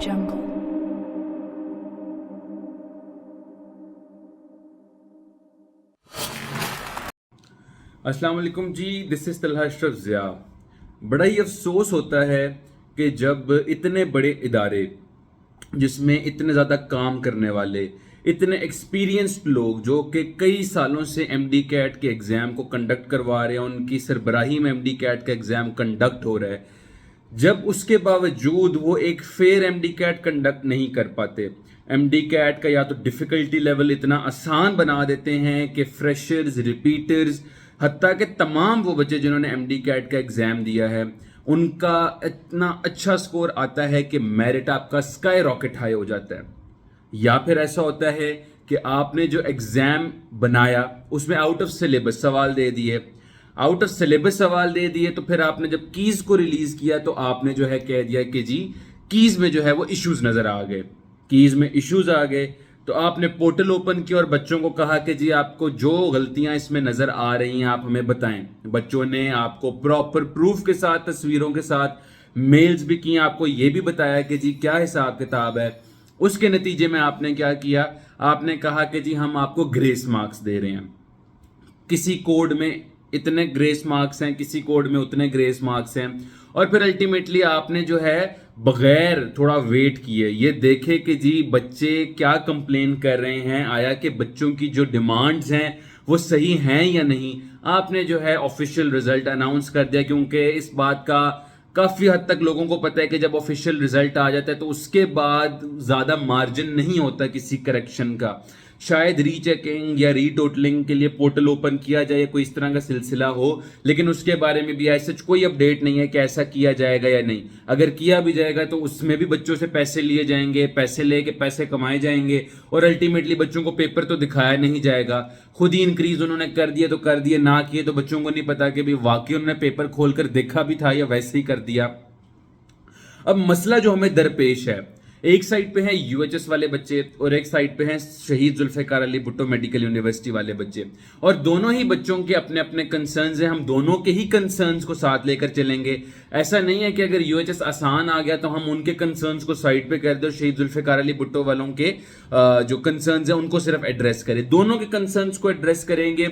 jungle. अस्सलाम वालेकुम जी, this is Talha Ashraf Zia. बड़ा ही अफसोस होता है कि जब इतने बड़े इदारे जिसमें इतने ज़्यादा काम करने वाले, इतने एक्सपीरियंस्ड लोग जो कि कई सालों से एमडी कैट के एग्ज़ाम को कंडक्ट करवा रहे हैं, उनकी सरबराही में एमडी कैट का एग्ज़ाम कंडक्ट हो रहा है, जब उसके बावजूद वो एक फेयर एमडी कैट कंडक्ट नहीं कर पाते। एमडी कैट का या तो डिफ़िकल्टी लेवल इतना आसान बना देते हैं कि फ्रेशर्स, रिपीटर्स, हत्ता के तमाम वो बच्चे जिन्होंने एमडी कैट का एग्ज़ाम दिया है, उनका इतना अच्छा स्कोर आता है कि मेरिट आपका स्काई रॉकेट हाई हो जाता है। या फिर ऐसा होता है कि आपने जो एग्ज़ाम बनाया उसमें आउट ऑफ सिलेबस सवाल दे दिए, आउट ऑफ सिलेबस सवाल दे दिए, तो फिर आपने जब कीज को रिलीज किया तो आपने जो है कह दिया कि जी कीज में जो है वो इश्यूज नजर आ गए, कीज में इश्यूज आ गए। तो आपने पोर्टल ओपन किया और बच्चों को कहा कि जी आपको जो गलतियां इसमें नजर आ रही हैं आप हमें बताएं। बच्चों ने आपको प्रॉपर प्रूफ के साथ, तस्वीरों के साथ मेल्स भी किए, आपको ये भी बताया कि जी क्या हिसाब किताब है। उसके नतीजे में आपने क्या किया, आपने कहा कि जी हम आपको ग्रेस मार्क्स दे रहे हैं, किसी कोड में इतने ग्रेस मार्क्स हैं, किसी कोड में उतने ग्रेस मार्क्स हैं। और फिर अल्टीमेटली आपने जो है बगैर थोड़ा वेट किए ये देखे कि जी बच्चे क्या कंप्लेन कर रहे हैं, आया कि बच्चों की जो डिमांड्स हैं वो सही हैं या नहीं, आपने जो है ऑफिशियल रिजल्ट अनाउंस कर दिया। क्योंकि इस बात का काफ़ी हद तक लोगों को पता है कि जब ऑफिशियल रिजल्ट आ जाता है तो उसके बाद ज़्यादा मार्जिन नहीं होता किसी करेक्शन का। शायद रीचेकिंग या रीटोटलिंग के लिए पोर्टल ओपन किया जाए, कोई इस तरह का सिलसिला हो, लेकिन उसके बारे में भी ऐसा कोई अपडेट नहीं है कि ऐसा किया जाएगा या नहीं। अगर किया भी जाएगा तो उसमें भी बच्चों से पैसे लिए जाएंगे, पैसे लेके पैसे कमाए जाएंगे और अल्टीमेटली बच्चों को पेपर तो दिखाया नहीं जाएगा। खुद ही इंक्रीज उन्होंने कर दिया तो कर दिए, ना किए तो बच्चों को नहीं पता कि भाई वाकई उन्होंने पेपर खोलकर देखा भी था या वैसे ही कर दिया। अब मसला जो हमें दरपेश है, एक साइड पे है यूएचएस वाले बच्चे और एक साइड पे हैं शहीद जुल्फिकार अली भुट्टो मेडिकल यूनिवर्सिटी वाले बच्चे, और दोनों ही बच्चों के अपने अपने कंसर्न्स हैं। हम दोनों के ही कंसर्न्स को साथ लेकर चलेंगे। ऐसा नहीं है कि अगर यूएचएस आसान आ गया तो हम उनके कंसर्न्स को साइड पे कर दो, शहीद जुल्फिकार अली भुट्टो वालों के जो कंसर्न्स हैं उनको सिर्फ एड्रेस करें। दोनों के कंसर्न्स को एड्रेस करेंगे।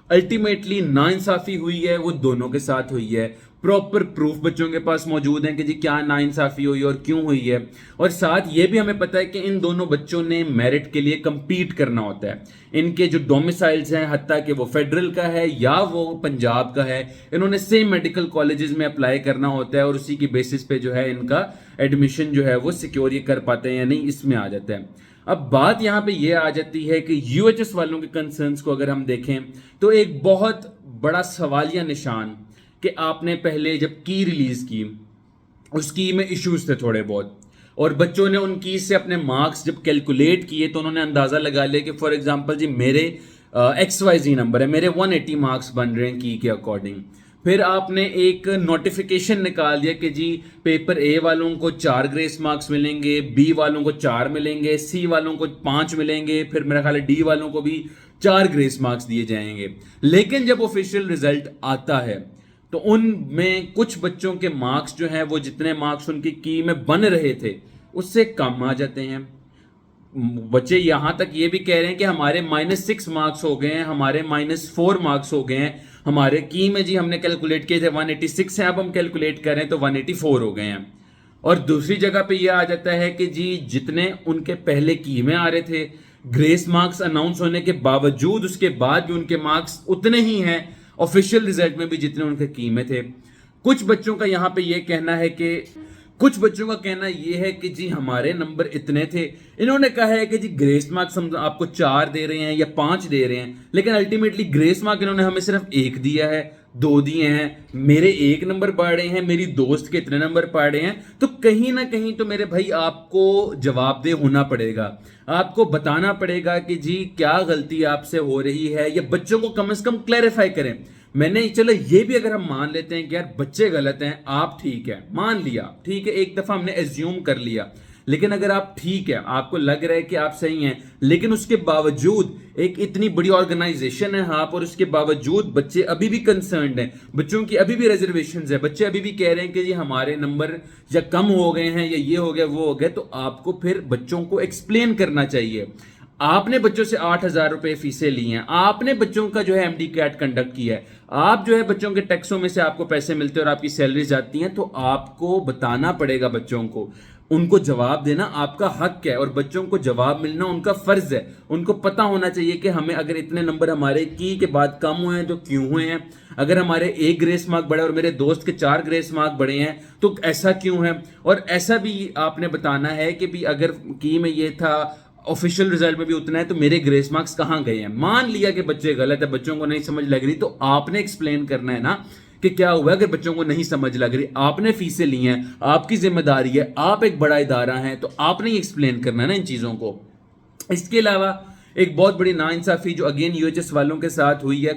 अल्टीमेटली नाइंसाफी हुई है वो दोनों के साथ हुई है, प्रॉपर प्रूफ बच्चों के पास मौजूद है कि जी क्या नाइंसाफी हुई और क्यों हुई है। और साथ ये भी हमें पता है कि इन दोनों बच्चों ने मेरिट के लिए compete करना होता है। इनके जो डोमिसाइल्स हैं, हत्ता कि वो फेडरल का है या वो पंजाब का है, इन्होंने सेम मेडिकल कॉलेजेस में अप्लाई करना होता है और उसी की बेसिस पे जो है इनका एडमिशन जो है वो सिक्योर कर पाते हैं या नहीं, इसमें आ जाता है। अब बात यहां पे ये आ जाती है कि यूएचएस वालों के कंसर्न्स को अगर हम देखें तो एक बहुत बड़ा सवालिया निशान कि आपने पहले जब की रिलीज की उस की में इश्यूज थे थोड़े बहुत, और बच्चों ने उन की से अपने मार्क्स जब कैलकुलेट किए तो उन्होंने अंदाजा लगा लिया कि फॉर एग्जांपल जी मेरे XYZ नंबर है, मेरे 180 मार्क्स बन रहे हैं की के अकॉर्डिंग। फिर आपने एक नोटिफिकेशन निकाल दिया कि जी पेपर ए वालों को 4 ग्रेस मार्क्स मिलेंगे, बी वालों को 4 मिलेंगे, सी वालों को 5 मिलेंगे, फिर मेरा ख्याल है डी वालों को भी 4 ग्रेस मार्क्स दिए जाएंगे। लेकिन जब ऑफिशियल रिजल्ट आता है तो उनमें कुछ बच्चों के मार्क्स जो हैं वो जितने मार्क्स उनकी की में बन रहे थे उससे कम आ जाते हैं। बच्चे यहां तक ये भी कह रहे हैं कि हमारे -6 मार्क्स हो गए हैं, हमारे -4 मार्क्स हो गए हैं, हमारे की में जी हमने कैलकुलेट किए थे 186 है, अब हम कैलकुलेट करें तो 184 हो गए हैं। और दूसरी जगह पे ये आ जाता है कि जी जितने उनके पहले की में आ रहे थे, ग्रेस मार्क्स अनाउंस होने के बावजूद उसके बाद भी उनके मार्क्स उतने ही हैं ऑफिशियल रिजल्ट में भी जितने उनके की में थे। कुछ बच्चों का यहां पे ये कहना है कि कुछ बच्चों का कहना यह है कि जी हमारे नंबर इतने थे, इन्होंने कहा है कि जी ग्रेस मार्क्स हम आपको 4 दे रहे हैं या 5 दे रहे हैं, लेकिन अल्टीमेटली ग्रेस मार्क इन्होंने हमें सिर्फ 1 दिया है, 2 दिए हैं, मेरे 1 नंबर पढ़ रहे हैं, मेरी दोस्त के इतने नंबर पढ़ रहे हैं। तो कहीं ना कहीं तो मेरे भाई आपको जवाबदेह होना पड़ेगा, आपको बताना पड़ेगा कि जी क्या गलती आपसे हो रही है, या बच्चों को कम से कम क्लैरिफाई करें। मैंने चलो ये भी अगर हम मान लेते हैं कि यार बच्चे गलत हैं, आप ठीक है मान लिया, ठीक है एक दफा हमने एज्यूम कर लिया लेकिन अगर आप ठीक है, आपको लग रहा है कि आप सही हैं, लेकिन उसके बावजूद एक इतनी बड़ी ऑर्गेनाइजेशन है यहाँ पर, उसके बावजूद बच्चे अभी भी कंसर्न्ड हैं, बच्चों की अभी भी रिजर्वेशंस है, बच्चे अभी भी कह रहे हैं कि जी हमारे नंबर या कम हो गए हैं या ये हो गया वो हो गया, तो आपको फिर बच्चों को एक्सप्लेन करना चाहिए। आपने बच्चों से 8,000 रुपए फीसें ली हैं, आपने बच्चों का जो है एमडी कैट कंडक्ट किया है, आप जो है बच्चों के टैक्सों में से आपको पैसे मिलते हैं और आपकी सैलरी जाती हैं, तो आपको बताना पड़ेगा बच्चों को, उनको जवाब देना आपका हक है और बच्चों को जवाब मिलना उनका फर्ज है। उनको पता होना चाहिए कि हमें अगर इतने नंबर हमारे की के बाद कम हुए हैं तो क्यों हुए हैं, अगर हमारे एक ग्रेस मार्क बढ़े और मेरे दोस्त के 4 ग्रेस मार्क बढ़े हैं तो ऐसा क्यों है। और ऐसा भी आपने बताना है कि भी अगर की में ये था, ऑफिशियल रिजल्ट में भी उतना है, तो मेरे ग्रेस मार्क्स कहां गए हैं। मान लिया कि बच्चे गलत है, बच्चों को नहीं समझ लग रही, तो आपने एक्सप्लेन करना है ना कि क्या हुआ। अगर बच्चों को नहीं समझ लग रही, आपने फीसें ली हैं, आपकी जिम्मेदारी है, आप एक बड़ा इदारा है, तो आपने ही एक्सप्लेन करना है ना इन चीजों को। इसके अलावा एक बहुत बड़ी नाइंसाफी जो अगेन यूएचएस वालों के साथ हुई है,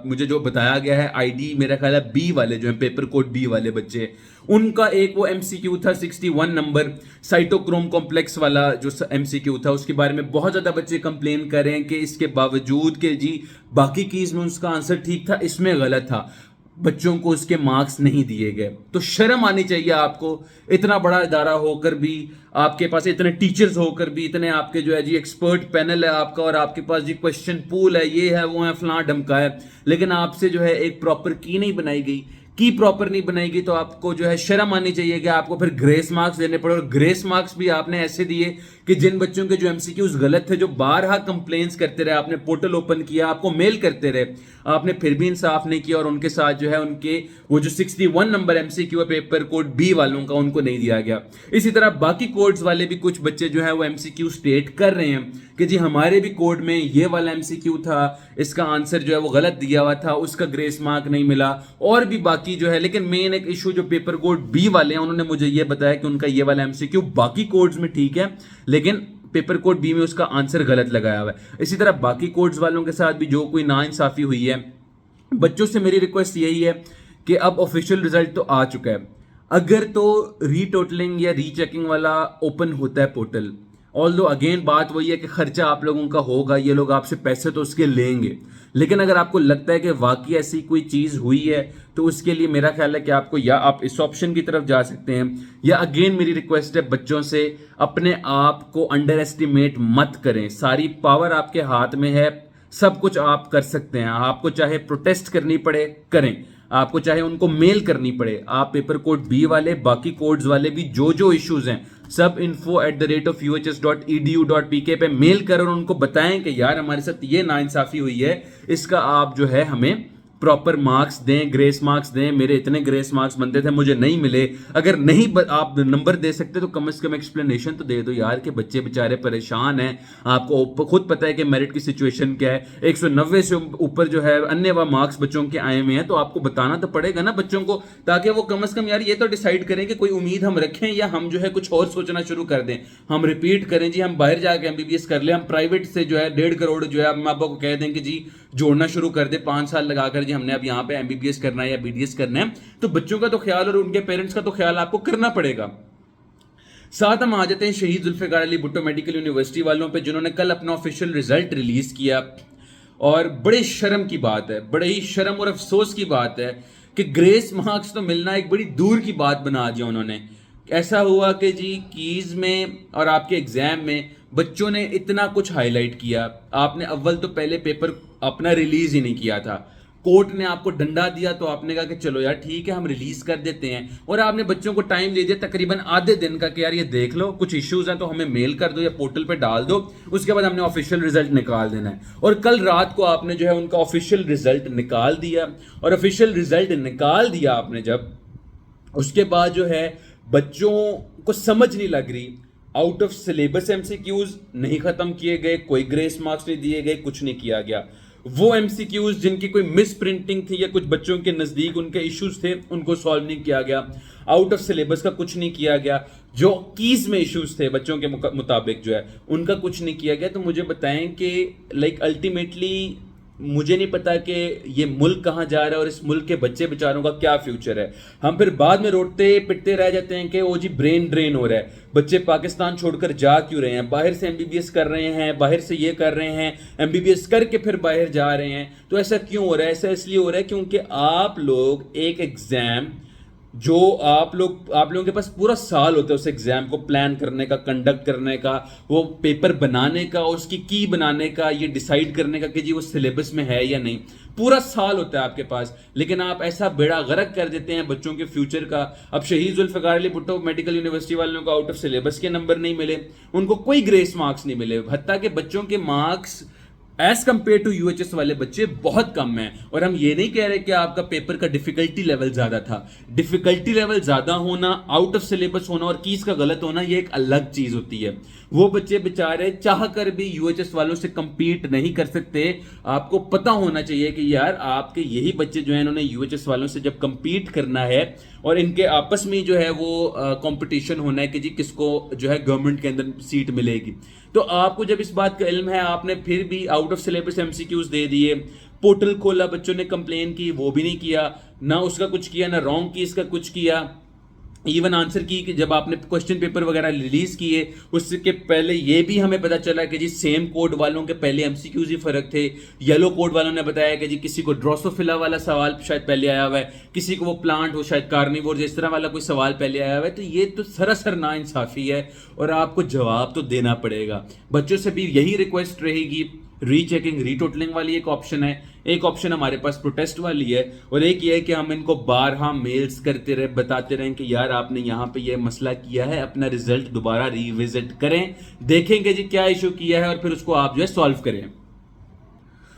मुझे जो बताया गया है, आईडी मेरा ख्याल है बी वाले जो है पेपर कोड बी वाले बच्चे, उनका एक वो एमसीक्यू था 61 नंबर साइटोक्रोम कॉम्प्लेक्स वाला जो एमसीक्यू था, उसके बारे में बहुत ज्यादा बच्चे कंप्लेन कर रहे हैं कि इसके बावजूद के जी बाकी कीज में उसका आंसर ठीक था, इसमें गलत था, बच्चों को उसके मार्क्स नहीं दिए गए। तो शर्म आनी चाहिए आपको, इतना बड़ा इदारा होकर भी, आपके पास इतने टीचर्स होकर भी, इतने आपके जो है जी एक्सपर्ट पैनल है आपका, और आपके पास जी क्वेश्चन पूल है, ये है वो है फलां ढमका है, लेकिन आपसे जो है एक प्रॉपर की नहीं बनाई गई। की प्रॉपर नहीं बनाएगी तो आपको जो है शर्म आनी चाहिए कि आपको फिर ग्रेस मार्क्स देने पड़े, और ग्रेस मार्क्स भी आपने ऐसे दिए कि जिन बच्चों के जो एमसीक्यूज गलत थे, जो बारहा कंप्लेंट्स करते रहे, आपने पोर्टल ओपन किया, आपको मेल करते रहे, आपने फिर भी इंसाफ नहीं किया, और उनके साथ जो है उनके वो जो 61 नंबर एमसीक्यू है पेपर कोड बी वालों का, उनको नहीं दिया गया। इसी तरह बाकी कोड्स वाले भी कुछ बच्चे जो है वो एमसीक्यू स्टेट कर रहे हैं कि जी हमारे भी कोड में ये वाला एमसीक्यू था, इसका आंसर जो है वो गलत दिया हुआ था, उसका ग्रेस मार्क नहीं मिला, और भी बाकी जो है। लेकिन मेन एक इशू जो पेपर कोड बी वाले हैं, उन्होंने मुझे ये बताया कि उनका ये वाला एमसीक्यू बाकी कोड्स में ठीक है, लेकिन पेपर कोड बी में उसका आंसर गलत लगाया हुआ है। इसी तरह बाकी कोड्स वालों के साथ भी जो कोई नाइंसाफी हुई है, बच्चों से मेरी रिक्वेस्ट यही है कि अब ऑफिशियल रिजल्ट तो आ चुका है, अगर तो रीटोटलिंग या रीचेकिंग वाला ओपन होता है पोर्टल, ऑल्दो अगेन बात वही है कि खर्चा आप लोगों का होगा, ये लोग आपसे पैसे तो उसके लेंगे, लेकिन अगर आपको लगता है कि वाकई ऐसी कोई चीज हुई है तो उसके लिए मेरा ख्याल है कि आपको या आप इस ऑप्शन की तरफ जा सकते हैं, या अगेन मेरी रिक्वेस्ट है बच्चों से अपने आप को अंडर एस्टिमेट मत करें, सारी पावर आपके हाथ में है, सब कुछ आप कर सकते हैं। आपको चाहे प्रोटेस्ट करनी पड़े करें, आपको चाहे उनको मेल करनी पड़े, आप पेपर कोड बी वाले बाकी कोड्स वाले भी जो जो इश्यूज हैं सब info@uhs.edu.pk पे मेल करें और उनको बताएं कि यार हमारे साथ ये नाइंसाफी हुई है, इसका आप जो है हमें प्रॉपर मार्क्स दें, ग्रेस मार्क्स दें, मेरे इतने ग्रेस मार्क्स बनते थे मुझे नहीं मिले। अगर नहीं आप नंबर दे सकते तो कम से कम एक्सप्लेनेशन तो दे दो यार कि बच्चे बेचारे परेशान हैं, आपको खुद पता है कि मेरिट की सिचुएशन क्या है, 190 से ऊपर जो है अन्य मार्क्स बच्चों के आए हुए हैं, तो आपको बताना तो पड़ेगा ना बच्चों को, ताकि वो कम से कम यार ये तो डिसाइड करें कि कोई उम्मीद हम रखें या हम जो है कुछ और सोचना शुरू कर दें। हम रिपीट करें जी हम बाहर जाके एमबीबीएस कर ले, हम प्राइवेट से जो है 1.5 करोड़ जो है माँ बाप को कह दें कि जी जोड़ना शुरू कर दे 5 साल लगाकर जी हमने अब यहाँ पे एमबीबीएस करना है या बीडीएस करना है, तो बच्चों का तो ख्याल और उनके पेरेंट्स का तो ख्याल आपको करना पड़ेगा। साथ हम आ जाते हैं शहीद जुल्फिकार अली भुट्टो मेडिकल यूनिवर्सिटी वालों पे, जिन्होंने कल अपना ऑफिशियल रिजल्ट रिलीज किया, और बड़े शर्म की बात है, बड़े ही शर्म और अफसोस की बात है कि ग्रेस मार्क्स तो मिलना एक बड़ी दूर की बात बना दिया उन्होंने। ऐसा हुआ कि जी कीज में और आपके एग्जाम में बच्चों ने इतना कुछ हाईलाइट किया, आपने अव्वल तो पहले पेपर अपना रिलीज ही नहीं किया था, कोर्ट ने आपको डंडा दिया तो आपने कहा कि चलो यार ठीक है हम रिलीज कर देते हैं, और आपने बच्चों को टाइम दे दिया तकरीबन आधे दिन का कि यार ये देख लो कुछ इश्यूज हैं तो हमें मेल कर दो या पोर्टल पे डाल दो, उसके बाद हमने ऑफिशियल रिजल्ट निकाल देना है। और कल रात को आपने जो है उनका ऑफिशियल रिजल्ट निकाल दिया, और ऑफिशियल रिजल्ट निकाल दिया आपने जब, उसके बाद जो है बच्चों को समझ नहीं लग रही, आउट ऑफ सिलेबस एमसीक्यूज नहीं खत्म किए गए, कोई ग्रेस मार्क्स नहीं दिए गए, कुछ नहीं किया गया। वो एमसीक्यूज जिनकी कोई मिस प्रिंटिंग थी या कुछ बच्चों के नजदीक उनके इश्यूज थे उनको सॉल्व नहीं किया गया, आउट ऑफ सिलेबस का कुछ नहीं किया गया, जो कीज में इश्यूज थे बच्चों के मुताबिक जो है उनका कुछ नहीं किया गया। तो मुझे बताएं कि लाइक अल्टीमेटली मुझे नहीं पता कि ये मुल्क कहाँ जा रहा है और इस मुल्क के बच्चे बेचारों का क्या फ्यूचर है। हम फिर बाद में रोते पिटते रह जाते हैं कि ओ जी ब्रेन ड्रेन हो रहा है, बच्चे पाकिस्तान छोड़कर जा क्यों रहे हैं, बाहर से एमबीबीएस कर रहे हैं, बाहर से ये कर रहे हैं, एमबीबीएस करके फिर बाहर जा रहे हैं। तो ऐसा क्यों हो रहा है? ऐसा इसलिए हो रहा है क्योंकि आप लोग एक एग्जाम जो आप लोगों के पास पूरा साल होता है उस एग्जाम को प्लान करने का, कंडक्ट करने का, वो पेपर बनाने का, उसकी की बनाने का, ये डिसाइड करने का कि जी वो सिलेबस में है या नहीं। पूरा साल होता है आपके पास, लेकिन आप ऐसा बेड़ा गर्क कर देते हैं बच्चों के फ्यूचर का। अब शहीद जुल्फ़िकार अली भुट्टो मेडिकल यूनिवर्सिटी वालों को आउट ऑफ सिलेबस के नंबर नहीं मिले, उनको कोई ग्रेस मार्क्स नहीं मिले, हत्ता के बच्चों के marks as compare to UHS वाले बच्चे बहुत कम है। और हम ये नहीं कह रहे कि आपका पेपर का डिफिकल्टी लेवल ज्यादा था। डिफिकल्टी लेवल ज्यादा होना, आउट ऑफ सिलेबस होना और कीज का गलत होना ये एक अलग चीज होती है। वो बच्चे बेचारे चाह कर भी यूएचएस वालों से कंपीट नहीं कर सकते। आपको पता होना चाहिए कि यार आपके यही बच्चे जो है इन्होंने यूएचएस वालों से जब कंपीट करना है और इनके आपस में जो है वो कंपटीशन होना है कि जी किसको जो है गवर्नमेंट के अंदर सीट मिलेगी। तो आपको जब इस बात का इल्म है, आपने फिर भी आउट ऑफ सिलेबस एमसीक्यूज दे दिए, पोर्टल खोला, बच्चों ने कंप्लेन की, वो भी नहीं किया, ना उसका कुछ किया, ना रॉन्ग की इसका कुछ किया, इवन आंसर की कि जब आपने क्वेश्चन पेपर वगैरह रिलीज किए उसके पहले ये भी हमें पता चला कि जी सेम कोड वालों के पहले एमसीक्यूज ही फर्क थे। येलो कोड वालों ने बताया कि जी किसी को ड्रोसोफिला वाला सवाल शायद पहले आया हुआ है, किसी को वो प्लांट हो शायद कार्निवोर इस तरह वाला कोई सवाल पहले आया हुआ है। तो ये तो सरासर नाइंसाफी है और आपको जवाब तो देना पड़ेगा। बच्चों से भी यही रिक्वेस्ट रहेगी। रीचेकिंग, रीटोटलिंग वाली एक ऑप्शन है, एक ऑप्शन हमारे पास प्रोटेस्ट वाली है, और एक ये है कि हम इनको बारहा मेल्स करते रहे, बताते रहें कि यार आपने यहाँ पे ये मसला किया है, अपना रिजल्ट दोबारा रिविजिट करें, देखेंगे जी क्या इशू किया है और फिर उसको आप जो है सॉल्व करें।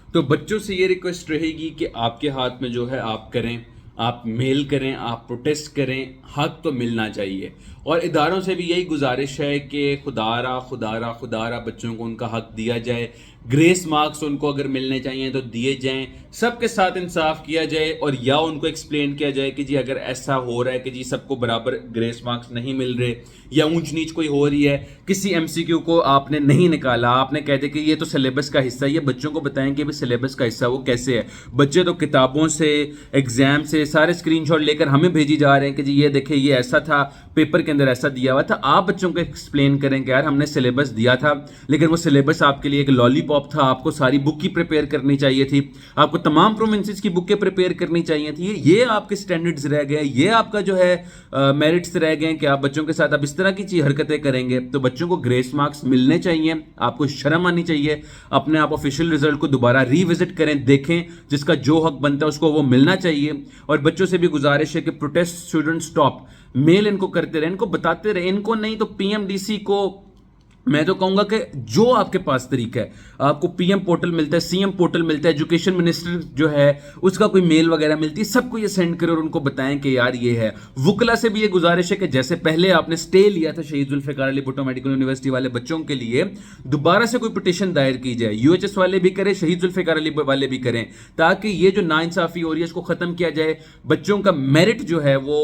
तो बच्चों से ये रिक्वेस्ट रहेगी कि आपके हाथ में जो है आप करें, आप मेल करें, आप प्रोटेस्ट करें, हक तो मिलना चाहिए। और इदारों से भी यही गुजारिश है कि खुदारा खुदारा खुदारा बच्चों को उनका हक दिया जाए। ग्रेस मार्क्स उनको अगर मिलने चाहिए तो दिए जाएं, सबके साथ इंसाफ किया जाए, और या उनको एक्सप्लेन किया जाए कि जी अगर ऐसा हो रहा है कि जी सबको बराबर ग्रेस मार्क्स नहीं मिल रहे या ऊंच नीच कोई हो रही है, किसी एमसीक्यू को आपने नहीं निकाला, आपने कहते कि ये तो सिलेबस का हिस्सा है, ये बच्चों को बताएं कि भी सिलेबस का हिस्सा वो कैसे है। बच्चे तो किताबों से, एग्जाम से सारे स्क्रीनशॉट लेकर हमें भेजी जा रहे हैं कि जी ये देखे ये ऐसा था, पेपर के अंदर ऐसा दिया हुआ था। आप बच्चों को एक्सप्लेन करें कि यार हमने सिलेबस दिया था, लेकिन वो सिलेबस आपके लिए एक लॉलीपॉप था, आपको सारी बुक की प्रिपेयर करनी चाहिए थी, आपको तमाम प्रोविंसेस की बुकें प्रिपेयर करनी चाहिए थी। ये आपके स्टैंडर्ड्स रह गए, ये आपका जो है मेरिट्स रह गए कि आप बच्चों के साथ अब इस तरह की चीज हरकतें करेंगे। तो बच्चों को ग्रेस मार्क्स मिलने चाहिए, आपको शर्म आनी चाहिए। अपने आप ऑफिशियल रिजल्ट को दोबारा रिविजिट करें, देखें, जिसका जो हक बनता है उसको वो मिलना चाहिए। और बच्चों से भी गुजारिश है कि प्रोटेस्ट स्टूडेंट स्टॉप, मेल इनको करते रहे, इनको बताते रहे, इनको नहीं तो पीएमडीसी को मैं तो कहूंगा कि जो आपके पास तरीका है, आपको पीएम पोर्टल मिलता है, सीएम पोर्टल मिलता है, एजुकेशन मिनिस्टर जो है उसका कोई मेल वगैरह मिलती है, सबको ये सेंड करें और उनको बताएं कि यार ये है। वुकला से भी ये गुजारिश है कि जैसे पहले आपने स्टे लिया था शहीद जुल्फ़िकार अली भुट्टो मेडिकल यूनिवर्सिटी वाले बच्चों के लिए, दोबारा से कोई पिटीशन दायर की जाए, यूएचएस वाले भी करें, शहीद जुल्फ़िकार अली वाले भी करें, ताकि ये जो नाइंसाफी हो रही है इसको खत्म किया जाए। बच्चों का मेरिट जो है वो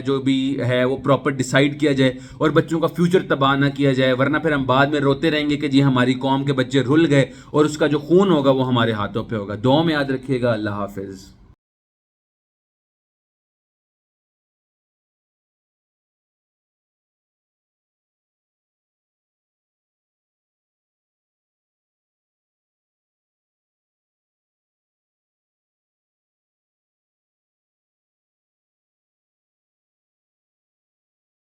जो भी है वो प्रॉपर डिसाइड किया जाए और बच्चों का फ्यूचर तबाह ना किया जाए, वरना फिर हम बाद में रोते रहेंगे कि जी हमारी कौम के बच्चे रुल गए और उसका जो खून होगा वो हमारे हाथों पे होगा। दुआ में याद रखिएगा। अल्लाह हाफिज।